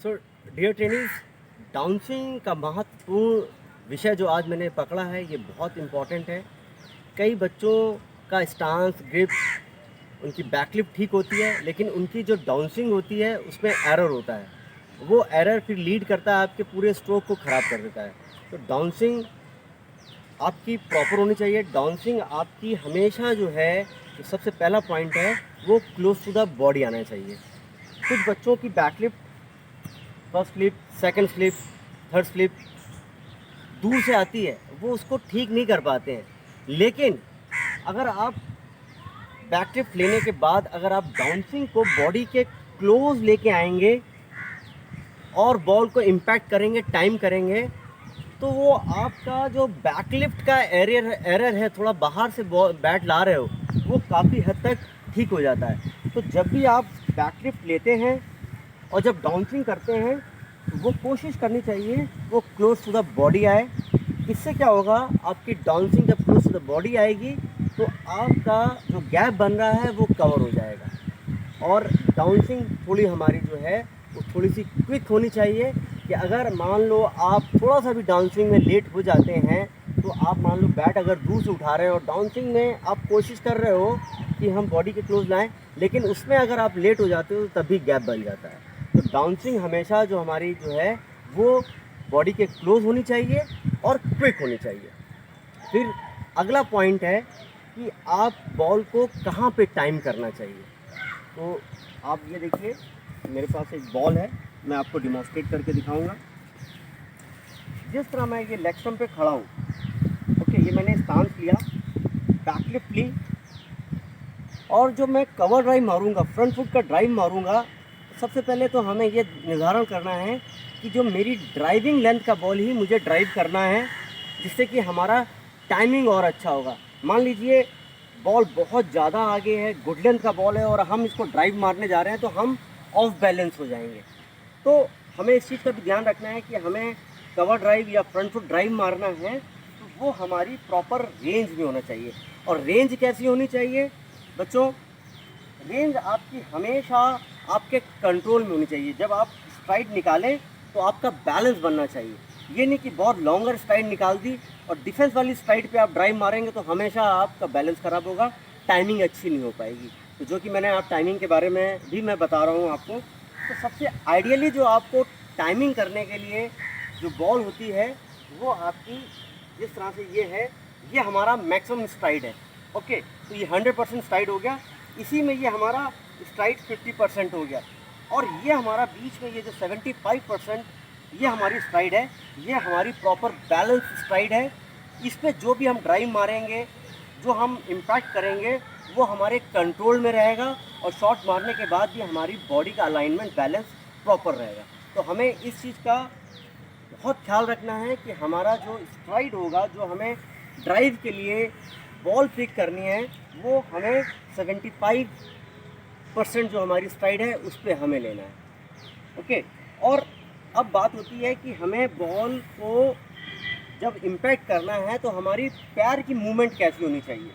So dear trainings, डाउंसिंग का महत्वपूर्ण विषय जो आज मैंने पकड़ा है ये बहुत इम्पोर्टेंट है। कई बच्चों का स्टांस, ग्रिप, उनकी बैकलिप ठीक होती है, लेकिन उनकी जो डाउंसिंग होती है उसमें एरर होता है। वो एरर फिर लीड करता है आपके पूरे स्ट्रोक को ख़राब कर देता है। तो डाउंसिंग आपकी प्रॉपर होनी चाहिए। डाउंसिंग आपकी हमेशा जो है, जो सबसे पहला पॉइंट है, वो क्लोज टू द बॉडी आना चाहिए। कुछ बच्चों की बैकलिप first slip, second slip, third slip दूर से आती है, वो उसको ठीक नहीं कर पाते हैं। लेकिन अगर आप बैक लिफ्ट लेने के बाद अगर आप बाउंसिंग को बॉडी के क्लोज लेके आएंगे और बॉल को इम्पैक्ट करेंगे, टाइम करेंगे, तो वो आपका जो बैकलिफ्ट का एरर है, थोड़ा बाहर से बैट ला रहे हो, वो काफ़ी हद तक ठीक हो जाता है। तो जब भी आप बैकलिफ्ट लेते हैं और जब डाउंसिंग करते हैं, तो वो कोशिश करनी चाहिए वो क्लोज टू द बॉडी आए। इससे क्या होगा, आपकी डाउंसिंग जब क्लोज टू द बॉडी आएगी तो आपका जो गैप बन रहा है वो कवर हो जाएगा। और डाउंसिंग थोड़ी हमारी जो है वो थोड़ी सी क्विक होनी चाहिए कि अगर मान लो आप थोड़ा सा भी डाउंसिंग में लेट हो जाते हैं, तो आप मान लो बैट अगर दूर से उठा रहे हो और डाउंसिंग में आप कोशिश कर रहे हो कि हम बॉडी के क्लोज लाएं, लेकिन उसमें अगर आप लेट हो जाते हो तो तभी गैप बन जाता है। तो डाउंसिंग हमेशा जो हमारी जो है वो बॉडी के क्लोज होनी चाहिए और क्विक होनी चाहिए। फिर अगला पॉइंट है कि आप बॉल को कहाँ पे टाइम करना चाहिए। तो आप ये देखिए, मेरे पास एक बॉल है, मैं आपको डिमॉन्स्ट्रेट करके दिखाऊंगा। जिस तरह मैं ये लेग स्टंप पे खड़ा हूँ, ओके, ये मैंने स्टांस लिया, बैकलिफ्ट ली, और जो मैं कवर ड्राइव मारूंगा, फ्रंट फुट का ड्राइव मारूंगा, सबसे पहले तो हमें ये निर्धारण करना है कि जो मेरी ड्राइविंग लेंथ का बॉल ही मुझे ड्राइव करना है, जिससे कि हमारा टाइमिंग और अच्छा होगा। मान लीजिए बॉल बहुत ज़्यादा आगे है, गुड लेंथ का बॉल है और हम इसको ड्राइव मारने जा रहे हैं, तो हम ऑफ बैलेंस हो जाएंगे। तो हमें इस चीज़ का भी ध्यान रखना है कि हमें कवर ड्राइव या फ्रंट फुट ड्राइव मारना है तो वो हमारी प्रॉपर रेंज में होना चाहिए। और रेंज कैसी होनी चाहिए बच्चों? रेंज आपकी हमेशा आपके कंट्रोल में होनी चाहिए। जब आप स्ट्राइड निकालें तो आपका बैलेंस बनना चाहिए। ये नहीं कि बहुत लॉन्गर स्ट्राइड निकाल दी और डिफेंस वाली स्ट्राइड पे आप ड्राइव मारेंगे तो हमेशा आपका बैलेंस ख़राब होगा, टाइमिंग अच्छी नहीं हो पाएगी। तो जो कि मैंने आप टाइमिंग के बारे में भी मैं बता रहा हूँ आपको। तो सबसे आइडियली जो आपको टाइमिंग करने के लिए जो बॉल होती है वो आपकी जिस तरह से ये है, ये हमारा मैक्सिमम स्ट्राइड है। ओके, तो ये 100% स्ट्राइड हो गया। इसी में ये हमारा स्ट्राइड 50% हो गया, और ये हमारा बीच में ये जो 75% ये हमारी स्ट्राइड है, ये हमारी प्रॉपर बैलेंस स्ट्राइड है। इस पर जो भी हम ड्राइव मारेंगे, जो हम इम्पैक्ट करेंगे, वो हमारे कंट्रोल में रहेगा और शॉट मारने के बाद भी हमारी बॉडी का अलाइनमेंट, बैलेंस प्रॉपर रहेगा। तो हमें इस चीज़ का बहुत ख्याल रखना है कि हमारा जो स्ट्राइड होगा, जो हमें ड्राइव के लिए बॉल पिक करनी है, वो हमें 75% जो हमारी स्ट्राइड है उस पर हमें लेना है। ओके, और अब बात होती है कि हमें बॉल को जब इम्पैक्ट करना है तो हमारी पैर की मूवमेंट कैसी होनी चाहिए।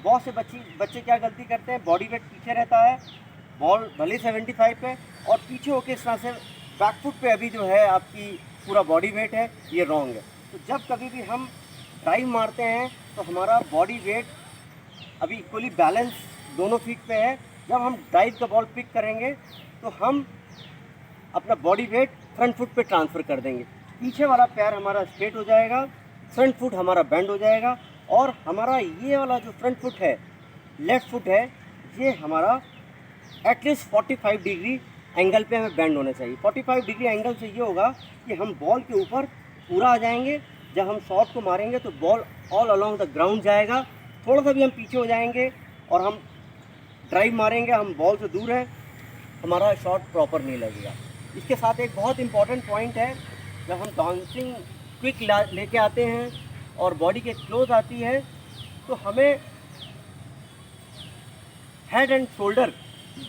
बहुत से बच्चे क्या गलती करते हैं, बॉडी वेट पीछे रहता है, बॉल भले 75 पे और पीछे होके इस तरह से बैक फुट पे अभी जो है आपकी पूरा बॉडी वेट है, ये रॉन्ग है। तो जब कभी भी हम ड्राइव मारते हैं तो हमारा बॉडी वेट अभी इक्वली बैलेंस दोनों फीट पे है। जब हम ड्राइव का बॉल पिक करेंगे तो हम अपना बॉडी वेट फ्रंट फुट पे ट्रांसफ़र कर देंगे, पीछे वाला पैर हमारा स्ट्रेट हो जाएगा, फ्रंट फुट हमारा बेंड हो जाएगा, और हमारा ये वाला जो फ्रंट फुट है, लेफ़्ट फुट है, ये हमारा एटलीस्ट 45 डिग्री एंगल पे हमें बेंड होना चाहिए। 45 डिग्री एंगल से ये होगा कि हम बॉल के ऊपर पूरा आ जाएंगे। जब हम शॉट को मारेंगे तो ball all along the ground जाएगा। थोड़ा सा भी हम पीछे हो जाएंगे और हम ड्राइव मारेंगे, हम बॉल से दूर हैं, हमारा शॉट प्रॉपर नहीं लगेगा। इसके साथ एक बहुत इंपॉर्टेंट पॉइंट है, जब हम डाउंसिंग क्विक लेके आते हैं और बॉडी के क्लोज आती है तो हमें हेड एंड शोल्डर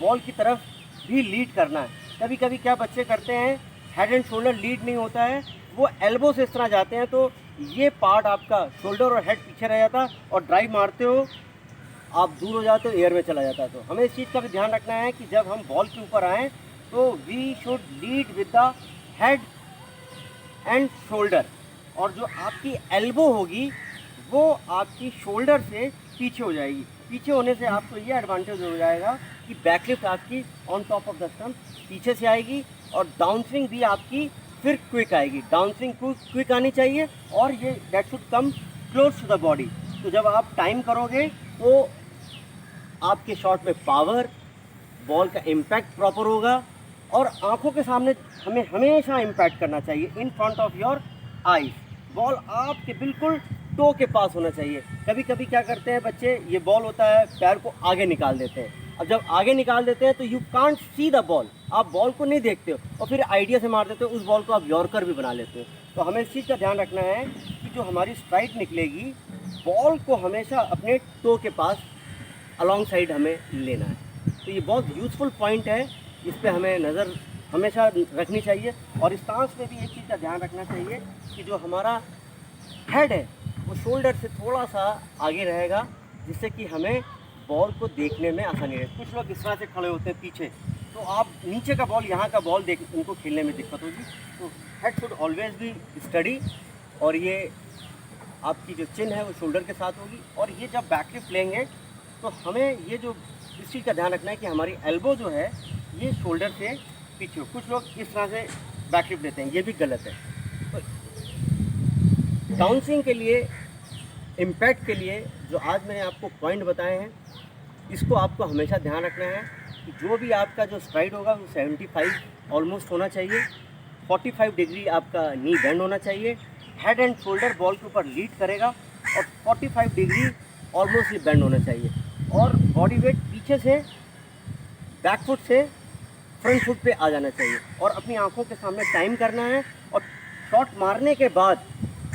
बॉल की तरफ भी लीड करना है। कभी कभी क्या बच्चे करते हैं, हेड एंड शोल्डर लीड नहीं होता है, वो एल्बो से इस तरह जाते हैं, तो ये पार्ट आपका शोल्डर और हेड पीछे रह जाता और ड्राइव मारते हो आप दूर हो जाते हो, एयर में चला जाता है। तो हमें इस चीज़ का भी ध्यान रखना है कि जब हम बॉल के ऊपर आएँ तो we should lead with the head and shoulder, और जो आपकी एल्बो होगी वो आपकी शोल्डर से पीछे हो जाएगी। पीछे होने से आपको ये एडवांटेज हो जाएगा कि बैकलिफ्ट आपकी on top of the stump पीछे से आएगी, और डाउन स्विंग भी आपकी फिर क्विक आएगी। डाउन स्विंग क्विक आनी चाहिए, और ये that should come close to the body. तो जब आप टाइम करोगे तो आपके शॉट में पावर, बॉल का इम्पैक्ट प्रॉपर होगा, और आंखों के सामने हमें हमेशा इम्पैक्ट करना चाहिए, in front of your eyes. Ball आपके बिल्कुल टो के पास होना चाहिए। कभी कभी क्या करते हैं बच्चे, ये बॉल होता है, पैर को आगे निकाल देते हैं। अब जब आगे निकाल देते हैं तो you can't see the ball, आप बॉल को नहीं देखते हो, और फिर आइडिया से मार देते हो, उस बॉल को आप यॉर्कर भी बना लेते हो। तो हमें इस चीज़ का ध्यान रखना है कि जो हमारी स्ट्राइक निकलेगी, बॉल को हमेशा अपने टो के पास अलॉन्ग साइड हमें लेना है। तो ये बहुत यूज़फुल पॉइंट है, इस पर हमें नज़र हमेशा रखनी चाहिए। और स्टांस में भी एक चीज़ का ध्यान रखना चाहिए कि जो हमारा हेड है वो शोल्डर से थोड़ा सा आगे रहेगा, जिससे कि हमें बॉल को देखने में आसानी रहे। कुछ लोग इस तरह से खड़े होते हैं पीछे, तो आप नीचे का बॉल, यहाँ का बॉल देख, उनको खेलने में दिक्कत होगी। तो head should always be study, और ये आपकी जो चिन है वो शोल्डर के साथ होगी। और ये जब बैकलिफ्ट लेंगे तो हमें ये जो इस चीज़ का ध्यान रखना है कि हमारी एल्बो जो है ये शोल्डर से पीछे हो। कुछ लोग इस तरह से बैकलिफ्ट लेते हैं, ये भी गलत है। तो डाउन स्विंग के लिए, इम्पैक्ट के लिए जो आज मैंने आपको पॉइंट बताए हैं, इसको आपको हमेशा ध्यान रखना है कि जो भी आपका जो स्ट्राइड होगा वो 75 ऑलमोस्ट होना चाहिए। 45 डिग्री आपका नी बेंड होना चाहिए। हेड एंड शोल्डर बॉल के ऊपर लीड करेगा, और 45 डिग्री ऑलमोस्ट ये बेंड होना चाहिए। और बॉडी वेट पीछे से, बैक फुट से फ्रंट फुट पे आ जाना चाहिए, और अपनी आंखों के सामने टाइम करना है। और शॉट मारने के बाद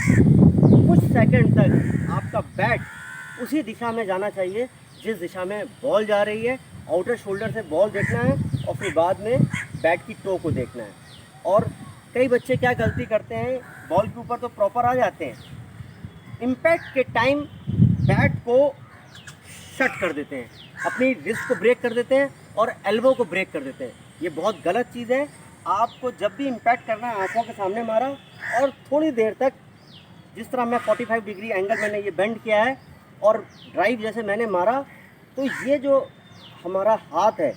कुछ सेकंड तक आपका बैट उसी दिशा में जाना चाहिए जिस दिशा में बॉल जा रही है। आउटर शोल्डर से बॉल देखना है, और फिर बाद में बैट की टो को देखना है। और कई बच्चे क्या गलती करते हैं, बॉल के ऊपर तो प्रॉपर आ जाते हैं, इम्पैक्ट के टाइम बैट को शट कर देते हैं, अपनी रिस्ट को ब्रेक कर देते हैं, और एल्बो को ब्रेक कर देते हैं। ये बहुत गलत चीज़ है। आपको जब भी इम्पैक्ट करना है, आंखों के सामने मारा, और थोड़ी देर तक, जिस तरह मैं 45 डिग्री एंगल मैंने ये बेंड किया है, और ड्राइव जैसे मैंने मारा, तो ये जो हमारा हाथ है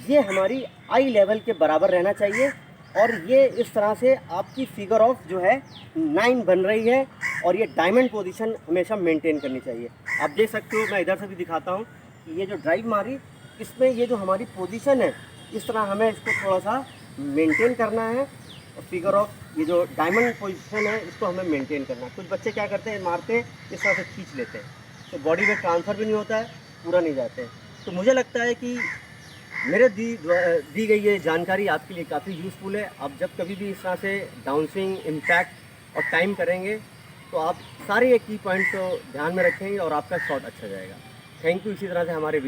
ये हमारी आई लेवल के बराबर रहना चाहिए। और ये इस तरह से आपकी फिगर ऑफ जो है 9 बन रही है, और ये डायमंड पोजीशन हमेशा मेंटेन करनी चाहिए। आप देख सकते हो, मैं इधर से भी दिखाता हूँ कि ये जो ड्राइव मारी, इसमें ये जो हमारी पोजीशन है, इस तरह हमें इसको थोड़ा सा मेंटेन करना है। और फिगर ऑफ ये जो डायमंड पोजीशन है, इसको हमें मेंटेन करना है। कुछ बच्चे क्या करते हैं, मारते हैं इस तरह से खींच लेते हैं, तो बॉडी में ट्रांसफ़र भी नहीं होता है, पूरा नहीं जाते हैं। तो मुझे लगता है कि मेरे दी गई ये जानकारी आपके लिए काफ़ी यूज़फुल है। आप जब कभी भी इस तरह से डाउन स्विंग, इम्पैक्ट और टाइम करेंगे, तो आप सारे ये की पॉइंट्स को ध्यान में रखेंगे, और आपका शॉट अच्छा जाएगा। Thank you. इसी तरह से हमारे